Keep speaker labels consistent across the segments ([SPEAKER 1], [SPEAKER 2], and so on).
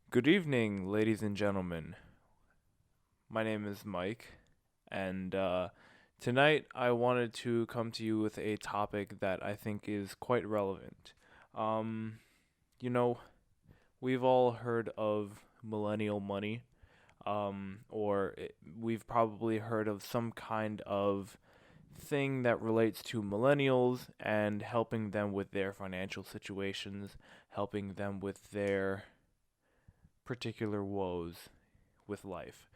[SPEAKER 1] Good evening, ladies and gentlemen. My name is Mike, and tonight I wanted to come to you with a topic that I think is quite relevant. Um, you know, we've all heard of millennial money, we've probably heard of some kind of thing that relates to millennials and helping them with their financial situations, helping them with their particular woes with life.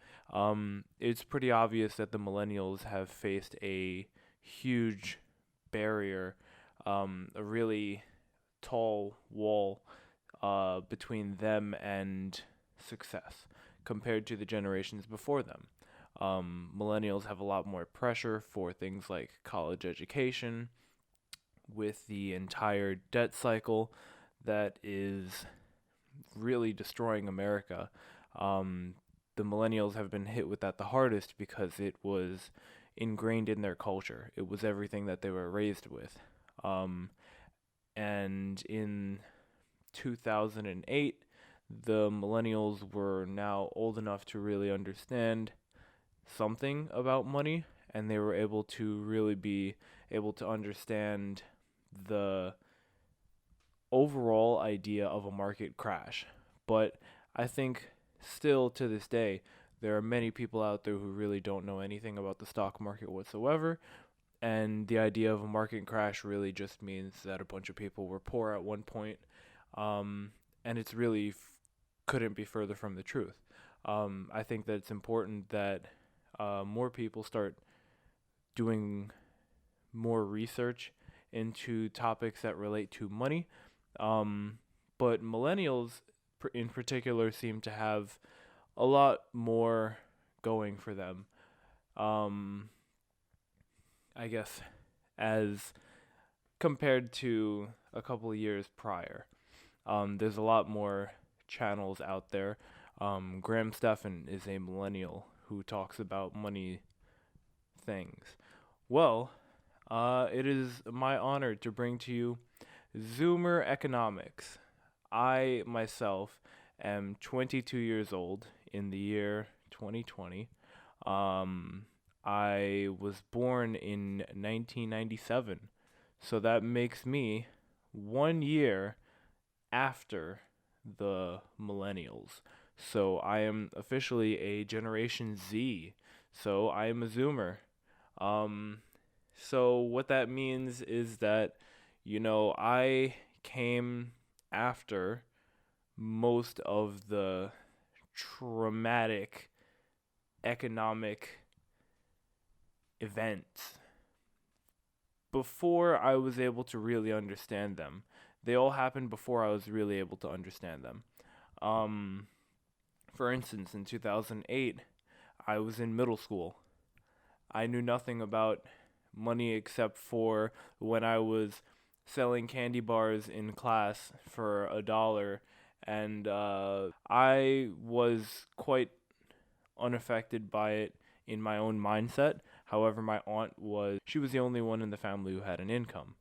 [SPEAKER 1] It's pretty obvious that the millennials have faced a huge barrier, a really tall wall between them and success compared to the generations before them. Millennials have a lot more pressure for things like college education, with the entire debt cycle that is really destroying America. Um, the millennials have been hit with that the hardest because it was ingrained in their culture. It was everything that they were raised with. Um, and in 2008, the millennials were now old enough to really understand something about money, and they were able to really be able to understand the overall idea of a market crash. But I think still to this day, there are many people out there who really don't know anything about the stock market whatsoever. And the idea of a market crash really just means that a bunch of people were poor at one point. Um, and it's really couldn't be further from the truth. I think that it's important that more people start doing more research into topics that relate to money. Um, but millennials in particular seem to have a lot more going for them. Um, I guess as compared to a couple of years prior. There's a lot more channels out there. Graham Stephan is a millennial who talks about money things. Well, it is my honor to bring to you Zoomer Economics. I myself am 22 years old in the year 2020. Um, I was born in 1997, so that makes me 1 year after the millennials. So I am officially a Generation Z. So I am a Zoomer. Um, so what that means is that, I came after most of the traumatic economic events before I was able to really understand them. They all happened before I was really able to understand them. Um, for instance, in 2008, I was in middle school. I knew nothing about money except for when I was selling candy bars in class for $1, and I was quite unaffected by it in my own mindset. However, my aunt she was the only one in the family who had an income.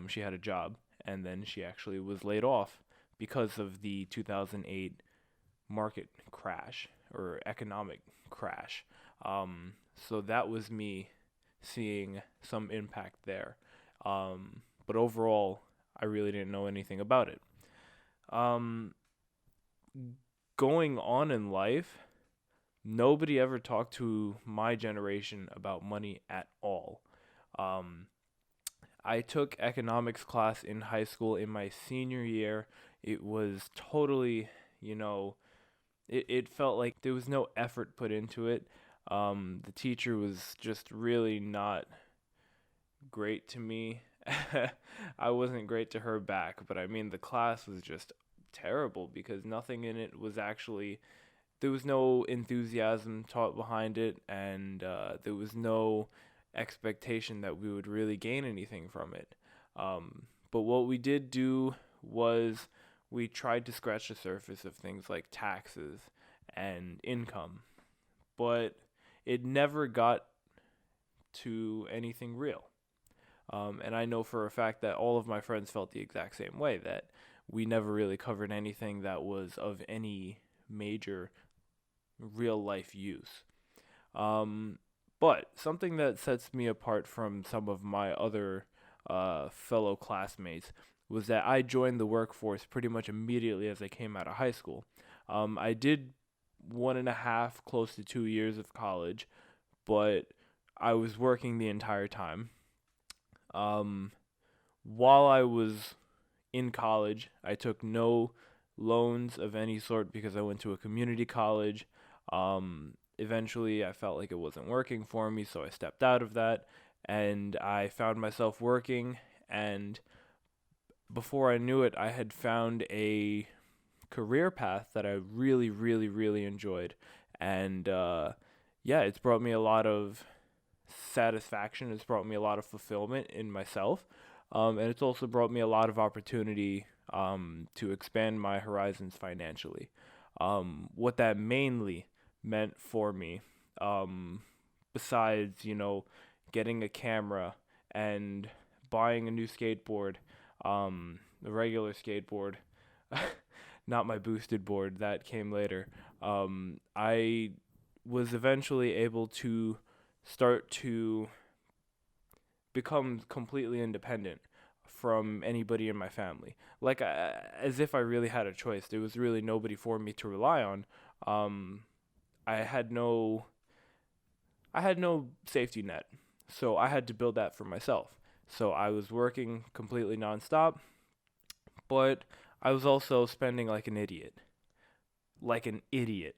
[SPEAKER 1] She had a job, and then she actually was laid off because of the 2008 market crash or economic crash. So that was me seeing some impact there. But overall, I really didn't know anything about it. Um, Going on in life, nobody ever talked to my generation about money at all. Um, I took economics class in high school in my senior year. It was totally, you know, it felt like there was no effort put into it. The teacher was just really not great to me. I wasn't great to her back, but I mean, the class was just terrible because nothing in it was actually, there was no enthusiasm taught behind it, and there was no expectation that we would really gain anything from it. But what we did do was we tried to scratch the surface of things like taxes and income, but it never got to anything real. And I know for a fact that all of my friends felt the exact same way, that we never really covered anything that was of any major real life use. Um, but something that sets me apart from some of my other fellow classmates was that I joined the workforce pretty much immediately as I came out of high school. I did 1.5, close to 2 years of college, but I was working the entire time. Um, while I was in college, I took no loans of any sort because I went to a community college. Eventually, I felt like it wasn't working for me, so I stepped out of that and I found myself working. And before I knew it, I had found a career path that I really, really, really enjoyed. And yeah, it's brought me a lot of satisfaction. It's brought me a lot of fulfillment in myself. And it's also brought me a lot of opportunity to expand my horizons financially. What that mainly meant for me, besides, getting a camera and buying a new skateboard, a regular skateboard, not my boosted board, that came later. I was eventually able to start to become completely independent from anybody in my family. Like, as if I really had a choice. There was really nobody for me to rely on. Um, I had no I had no safety net. So I had to build that for myself. So I was working completely nonstop, but I was also spending like an idiot. Like an idiot.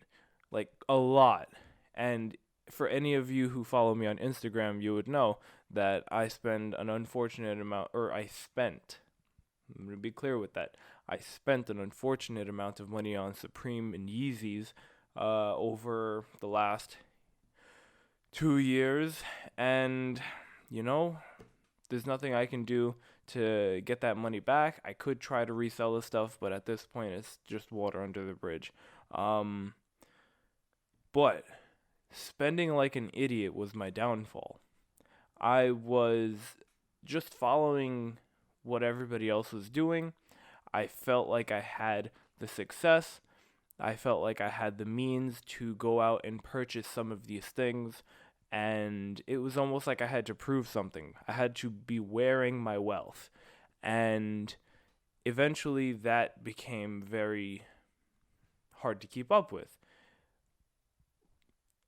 [SPEAKER 1] Like a lot. And for any of you who follow me on Instagram, you would know that I spend an unfortunate amount, or I spent, I'm going to be clear with that. I spent an unfortunate amount of money on Supreme and Yeezys over the last 2 years. And, you know, there's nothing I can do to get that money back. I could try to resell the stuff, but at this point, it's just water under the bridge. Um, but spending like an idiot was my downfall. I was just following what everybody else was doing. I felt like I had the success. I felt like I had the means to go out and purchase some of these things. And it was almost like I had to prove something. I had to be wearing my wealth. And eventually that became very hard to keep up with.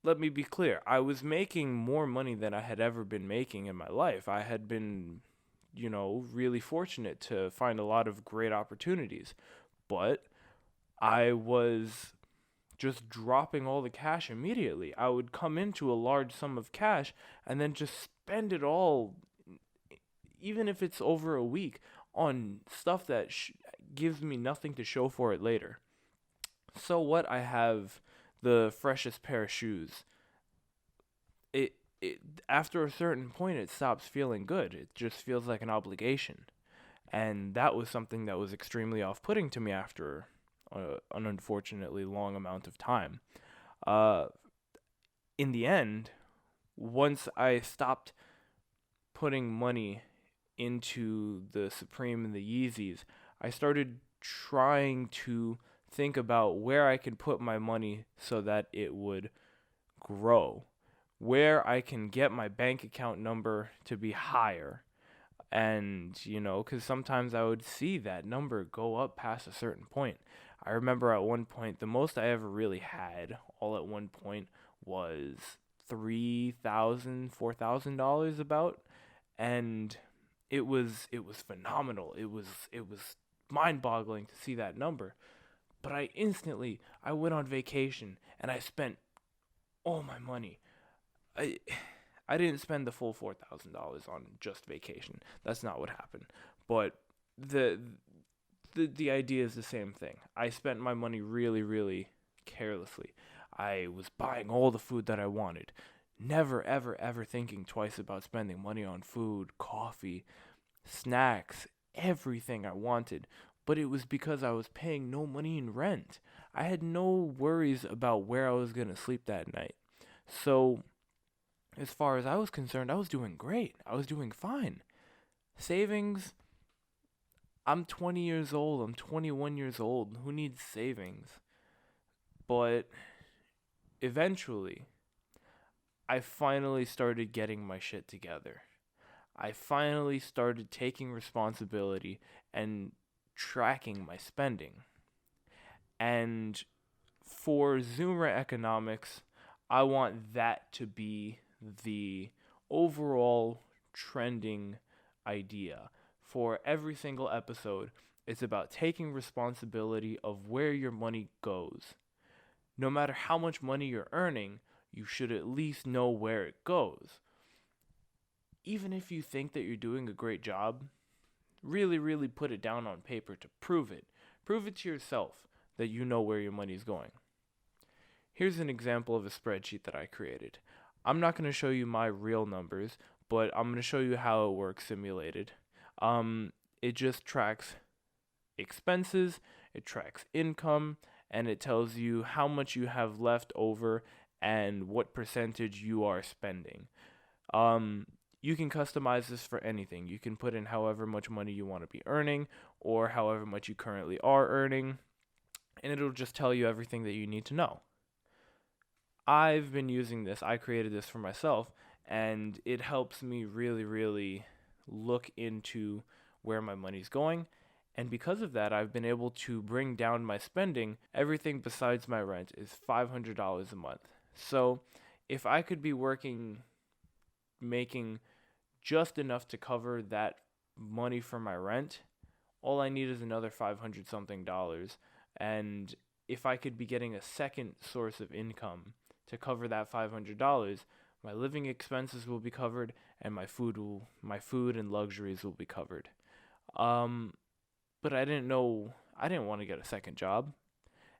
[SPEAKER 1] Let me be clear. I was making more money than I had ever been making in my life. I had been, really fortunate to find a lot of great opportunities. But I was just dropping all the cash immediately. I would come into a large sum of cash and then just spend it all, even if it's over a week, on stuff that gives me nothing to show for it later. So what? I have the freshest pair of shoes. It it After a certain point, it stops feeling good. It just feels like an obligation, and that was something that was extremely off-putting to me after an unfortunately long amount of time. Uh, in the end, once I stopped putting money into the Supreme and the Yeezys, I started trying to think about where I could put my money so that it would grow, where I can get my bank account number to be higher. And, because sometimes I would see that number go up past a certain point. I remember at one point, the most I ever really had all at one point was $3,000, $4,000 about. And it was phenomenal. It was mind-boggling to see that number. But I went on vacation and I spent all my money. I I didn't spend the full $4,000 on just vacation. That's not what happened. But the the idea is the same thing. I spent my money really, really carelessly. I was buying all the food that I wanted. Never, ever, ever thinking twice about spending money on food, coffee, snacks, everything I wanted. But it was because I was paying no money in rent. I had no worries about where I was going to sleep that night. So, as far as I was concerned, I was doing great. I was doing fine. Savings, I'm 20 years old. I'm 21 years old. Who needs savings? But eventually, I finally started getting my shit together. I finally started taking responsibility and tracking my spending. And for Zoomer economics, I want that to be the overall trending idea. For every single episode, it's about taking responsibility of where your money goes. No matter how much money you're earning, you should at least know where it goes. Even if you think that you're doing a great job, really, really put it down on paper to prove it. Prove it to yourself that you know where your money's going. Here's an example of a spreadsheet that I created. I'm not going to show you my real numbers, but I'm going to show you how it works simulated. It just tracks expenses, it tracks income, and it tells you how much you have left over and what percentage you are spending. You can customize this for anything. You can put in however much money you want to be earning or however much you currently are earning, and it'll just tell you everything that you need to know. I've been using this. I created this for myself, and it helps me really, really look into where my money's going. And because of that, I've been able to bring down my spending. Everything besides my rent is $500 a month. So if I could be making just enough to cover that money for my rent, all I need is another 500 something dollars. And if I could be getting a second source of income to cover that $500, my living expenses will be covered and my food and luxuries will be covered. But I didn't want to get a second job,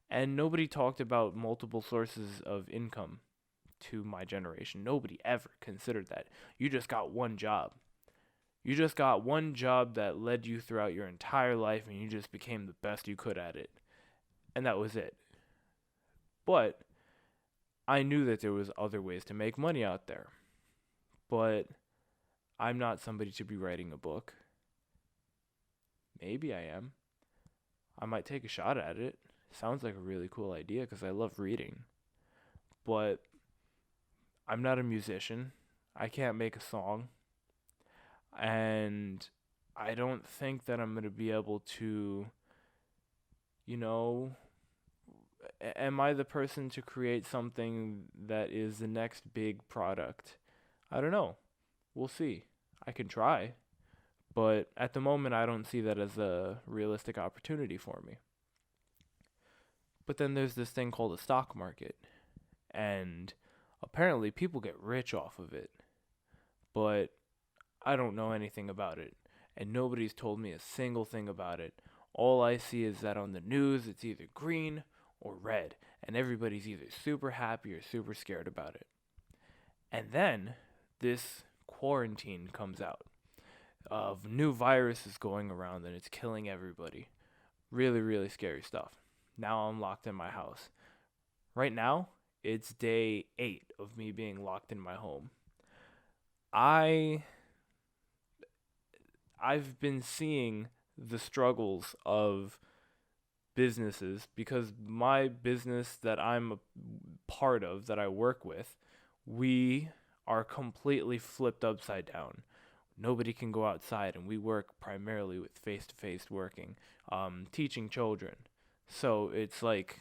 [SPEAKER 1] and nobody talked about multiple sources of income to my generation. Nobody ever considered that. You just got one job. You just got one job that led you throughout your entire life, and you just became the best you could at it. And that was it. But I knew that there was other ways to make money out there. But I'm not somebody to be writing a book. Maybe I am. I might take a shot at it. Sounds like a really cool idea because I love reading. But I'm not a musician. I can't make a song. And I don't think that I'm going to be able to, am I the person to create something that is the next big product? I don't know. We'll see. I can try. But at the moment, I don't see that as a realistic opportunity for me. But then there's this thing called the stock market. And apparently people get rich off of it. But I don't know anything about it. And nobody's told me a single thing about it. All I see is that on the news, it's either green or red. And everybody's either super happy or super scared about it. And then this quarantine comes out of new viruses going around and it's killing everybody. Really, really scary stuff. Now I'm locked in my house. Right now, it's day 8 of me being locked in my home. I've been seeing the struggles of businesses because my business that I'm a part of, that I work with, we are completely flipped upside down. Nobody can go outside, and we work primarily with face-to-face working, teaching children. So it's like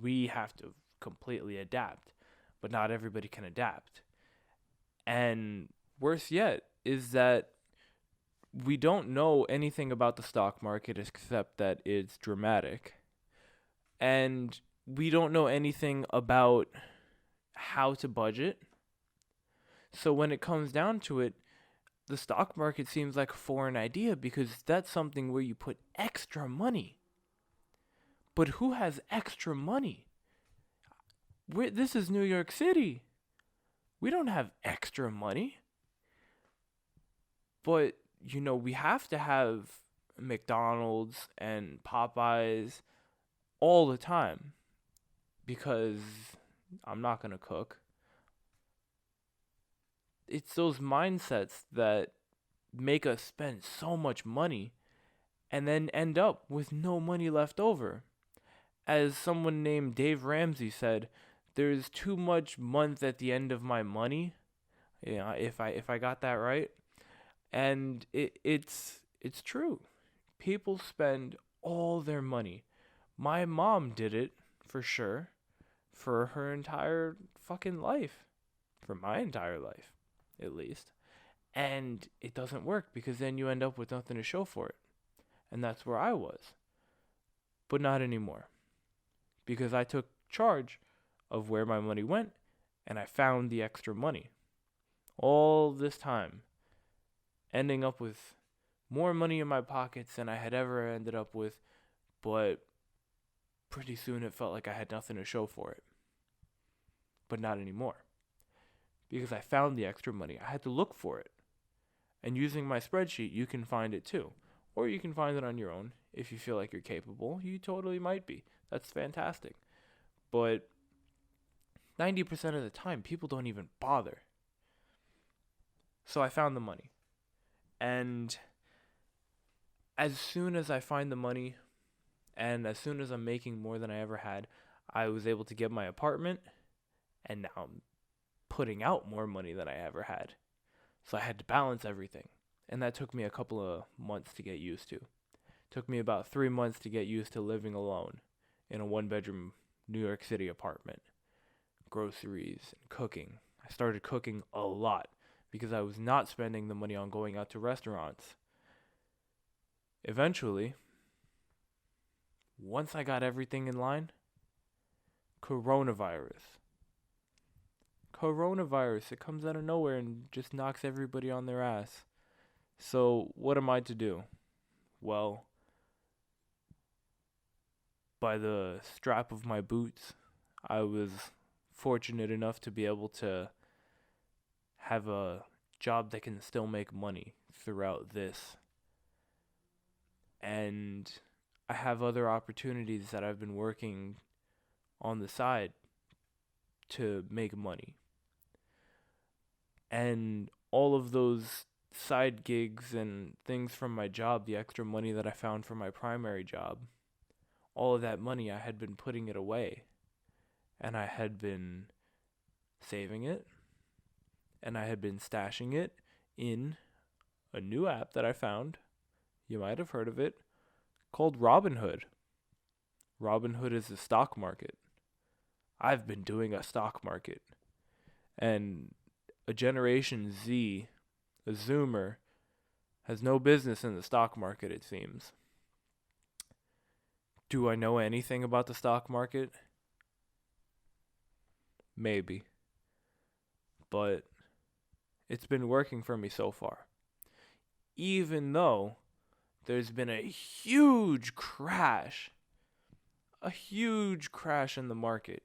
[SPEAKER 1] we have to completely adapt, but not everybody can adapt. And worse yet is that we don't know anything about the stock market except that it's dramatic. And we don't know anything about how to budget. So when it comes down to it, the stock market seems like a foreign idea because that's something where you put extra money. But who has extra money? This is New York City. We don't have extra money. But, we have to have McDonald's and Popeyes all the time because I'm not going to cook. It's those mindsets that make us spend so much money and then end up with no money left over. As someone named Dave Ramsey said, there's too much month at the end of my money. Yeah, if I got that right. And it's true. People spend all their money. My mom did it for sure for her entire fucking life. For my entire life, at least. And it doesn't work because then you end up with nothing to show for it. And that's where I was. But not anymore. Because I took charge of where my money went and I found the extra money. All this time, ending up with more money in my pockets than I had ever ended up with, but pretty soon it felt like I had nothing to show for it. But not anymore. Because I found the extra money. I had to look for it. And using my spreadsheet, you can find it too. Or you can find it on your own. If you feel like you're capable, you totally might be. That's fantastic. But 90% of the time, people don't even bother. So I found the money. And as soon as I find the money, and as soon as I'm making more than I ever had, I was able to get my apartment. And now I'm putting out more money than I ever had. So I had to balance everything. And that took me a couple of months to get used to. It took me about 3 months to get used to living alone in a 1-bedroom New York City apartment. Groceries and cooking. I started cooking a lot because I was not spending the money on going out to restaurants. Eventually, once I got everything in line, coronavirus, it comes out of nowhere and just knocks everybody on their ass. So what am I to do? Well, by the strap of my boots, I was fortunate enough to be able to have a job that can still make money throughout this. And I have other opportunities that I've been working on the side to make money. And all of those side gigs and things from my job, the extra money that I found from my primary job, all of that money, I had been putting it away. And I had been saving it. And I had been stashing it in a new app that I found. You might have heard of it, called Robinhood. Robinhood is a stock market. I've been doing a stock market. And a Generation Z, a Zoomer, has no business in the stock market, it seems. Do I know anything about the stock market? Maybe. But it's been working for me so far. Even though there's been a huge crash in the market,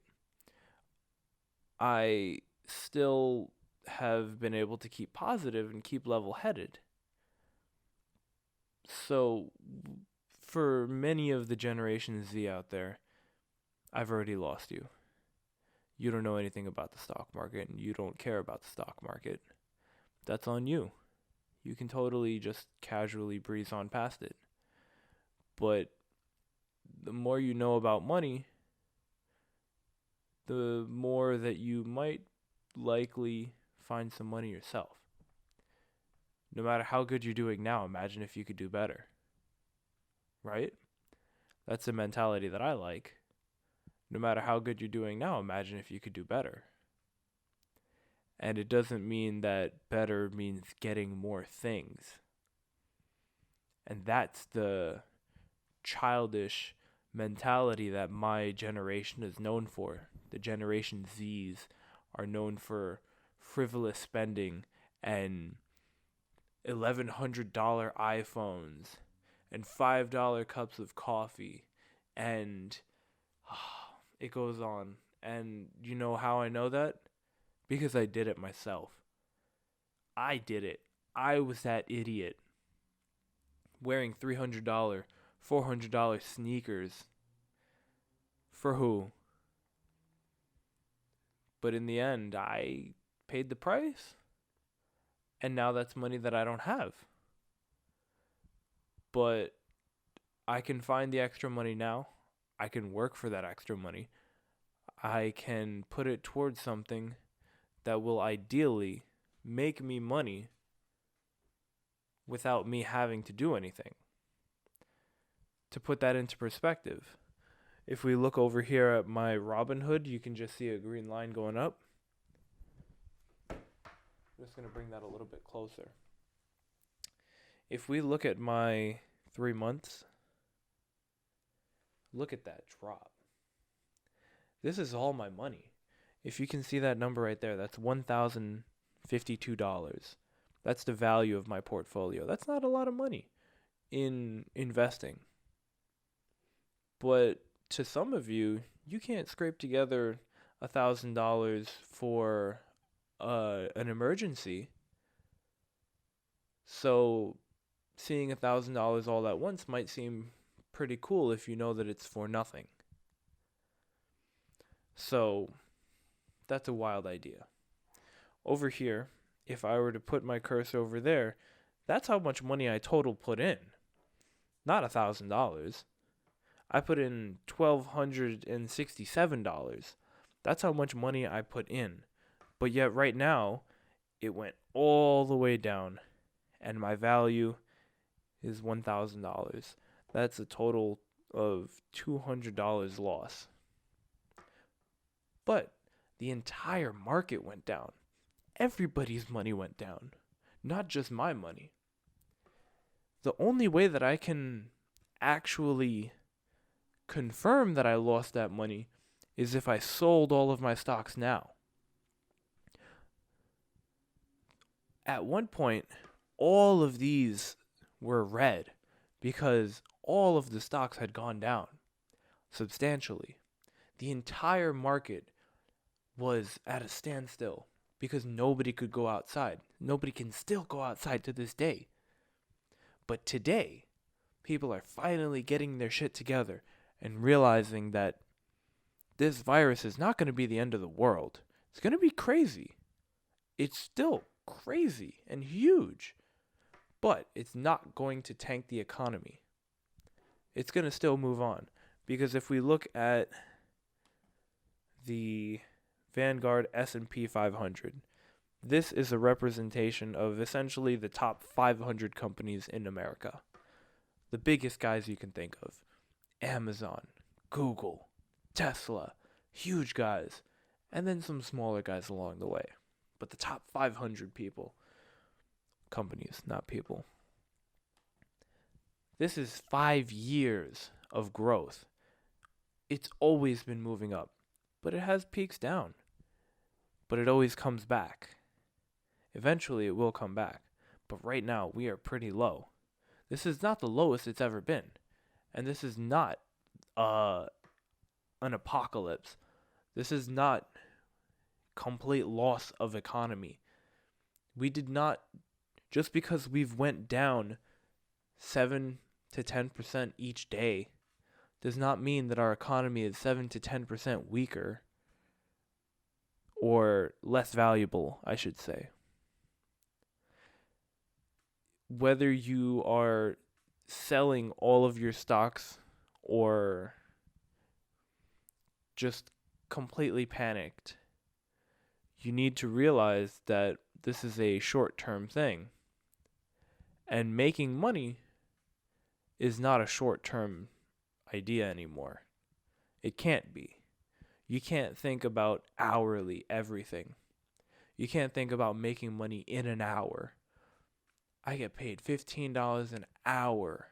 [SPEAKER 1] I still have been able to keep positive and keep level-headed. So, for many of the Generation Z out there, I've already lost you. You don't know anything about the stock market, and you don't care about the stock market. That's on you. You can totally just casually breeze on past it. But the more you know about money, the more that you might likely find some money yourself. No matter how good you're doing now, imagine if you could do better. Right? That's a mentality that I like. No matter how good you're doing now, imagine if you could do better. And it doesn't mean that better means getting more things. And that's the childish mentality that my generation is known for. The Generation Zs are known for frivolous spending and $1,100 iPhones and $5 cups of coffee, and it goes on. And you know how I know that? Because I did it myself. I did it. I was that idiot wearing $300, $400 sneakers. For who? But in the end, I paid the price. And now that's money that I don't have. But I can find the extra money now. I can work for that extra money. I can put it towards something that will ideally make me money without me having to do anything. To put that into perspective, if we look over here at my Robinhood, you can just see a green line going up. I'm just going to bring that a little bit closer. If we look at my 3 months, look at that drop. This is all my money. If you can see that number right there, that's $1,052. That's the value of my portfolio. That's not a lot of money in investing. But to some of you, you can't scrape together $1,000 for an emergency. So seeing $1,000 all at once might seem pretty cool if you know that it's for nothing. So that's a wild idea. Over here, if I were to put my cursor over there, that's how much money I total put in. Not $1,000. I put in $1,267. That's how much money I put in. But yet right now, it went all the way down, and my value is $1,000. That's a total of $200 loss. But the entire market went down. Everybody's money went down, not just my money. The only way that I can actually confirm that I lost that money is if I sold all of my stocks now. At one point, all of these were red because all of the stocks had gone down substantially. The entire market was at a standstill because nobody could go outside. Nobody can still go outside to this day. But today, people are finally getting their shit together and realizing that this virus is not going to be the end of the world. It's going to be crazy. It's still crazy and huge. But it's not going to tank the economy. It's going to still move on. Because if we look at the Vanguard S&P 500, this is a representation of essentially the top 500 companies in America. The biggest guys you can think of. Amazon, Google, Tesla, huge guys, and then some smaller guys along the way. But the top 500 companies, not people. This is 5 years of growth. It's always been moving up, but it has peaks down. But it always comes back. Eventually it will come back. But right now we are pretty low. This is not the lowest it's ever been. And this is not an apocalypse. This is not complete loss of economy. We did not, just because we've went down 7 to 10% each day, does not mean that our economy is 7 to 10% weaker or less valuable, I should say. Whether you are selling all of your stocks or just completely panicked, you need to realize that this is a short-term thing. And making money is not a short-term idea anymore. It can't be. You can't think about hourly everything. You can't think about making money in an hour. I get paid $15 an hour.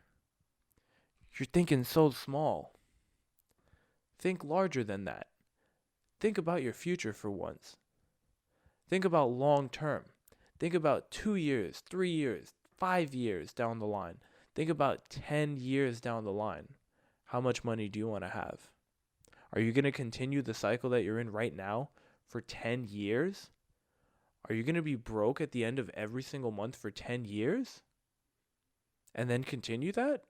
[SPEAKER 1] You're thinking so small. Think larger than that. Think about your future for once. Think about long term. Think about 2 years, 3 years, 5 years down the line. Think about 10 years down the line. How much money do you want to have? Are you going to continue the cycle that you're in right now for 10 years? Are you going to be broke at the end of every single month for 10 years? And then continue that?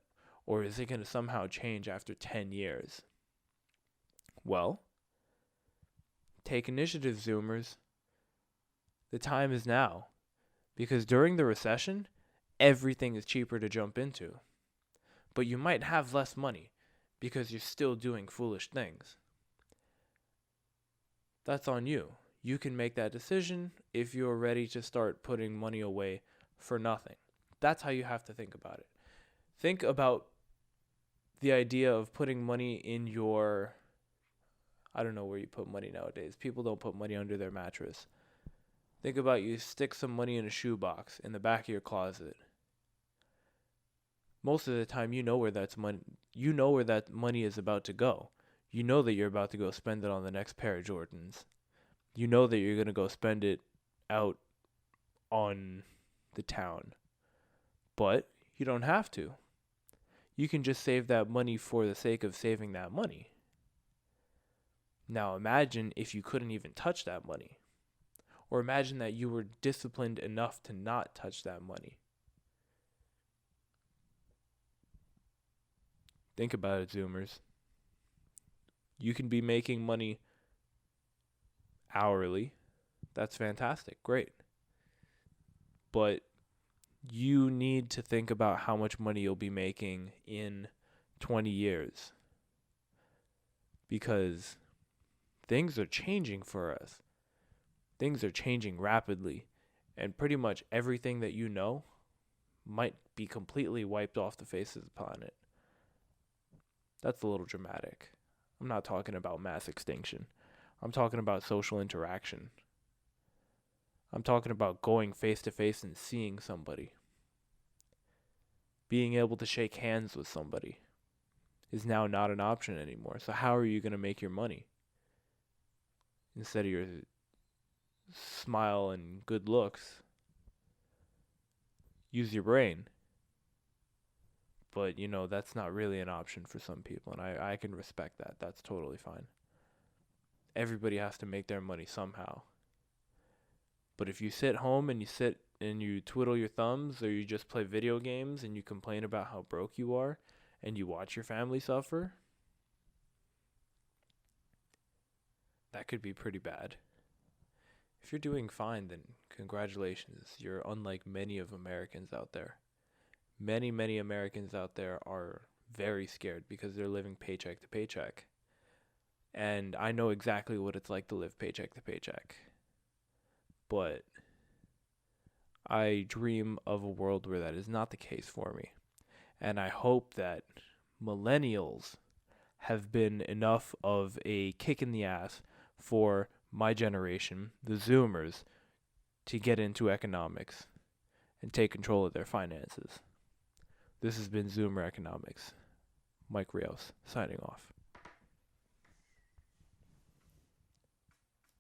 [SPEAKER 1] Or is it going to somehow change after 10 years? Well, take initiative, Zoomers. The time is now. Because during the recession, everything is cheaper to jump into. But you might have less money. because you're still doing foolish things. That's on you. You can make that decision if you're ready to start putting money away for nothing. That's how you have to think about it. Think about the idea of putting money in your, I don't know where you put money nowadays. People don't put money under their mattress. Think about you stick some money in a shoebox in the back of your closet. Most of the time you know where that money is about to go. You know that you're about to go spend it on the next pair of Jordans. You know that you're going to go spend it out on the town. But you don't have to. You can just save that money for the sake of saving that money. Now imagine if you couldn't even touch that money. Or imagine that you were disciplined enough to not touch that money. Think about it, Zoomers. You can be making money hourly. That's fantastic. Great. But you need to think about how much money you'll be making in 20 years. Because things are changing for us. Things are changing rapidly. And pretty much everything that you know might be completely wiped off the face of the planet. That's a little dramatic. I'm not talking about mass extinction. I'm talking about social interaction. I'm talking about going face to face and seeing somebody. Being able to shake hands with somebody is now not an option anymore. So how are you going to make your money? Instead of your smile and good looks, use your brain. But, that's not really an option for some people, and I can respect that. That's totally fine. Everybody has to make their money somehow. But if you sit home and you twiddle your thumbs, or you just play video games and you complain about how broke you are, and you watch your family suffer, that could be pretty bad. If you're doing fine, then congratulations. You're unlike many of Americans out there. Many, many Americans out there are very scared because they're living paycheck to paycheck. And I know exactly what it's like to live paycheck to paycheck. But I dream of a world where that is not the case for me. And I hope that millennials have been enough of a kick in the ass for my generation, the Zoomers, to get into economics and take control of their finances. This has been Zoomer Economics. Mike Rios, signing off.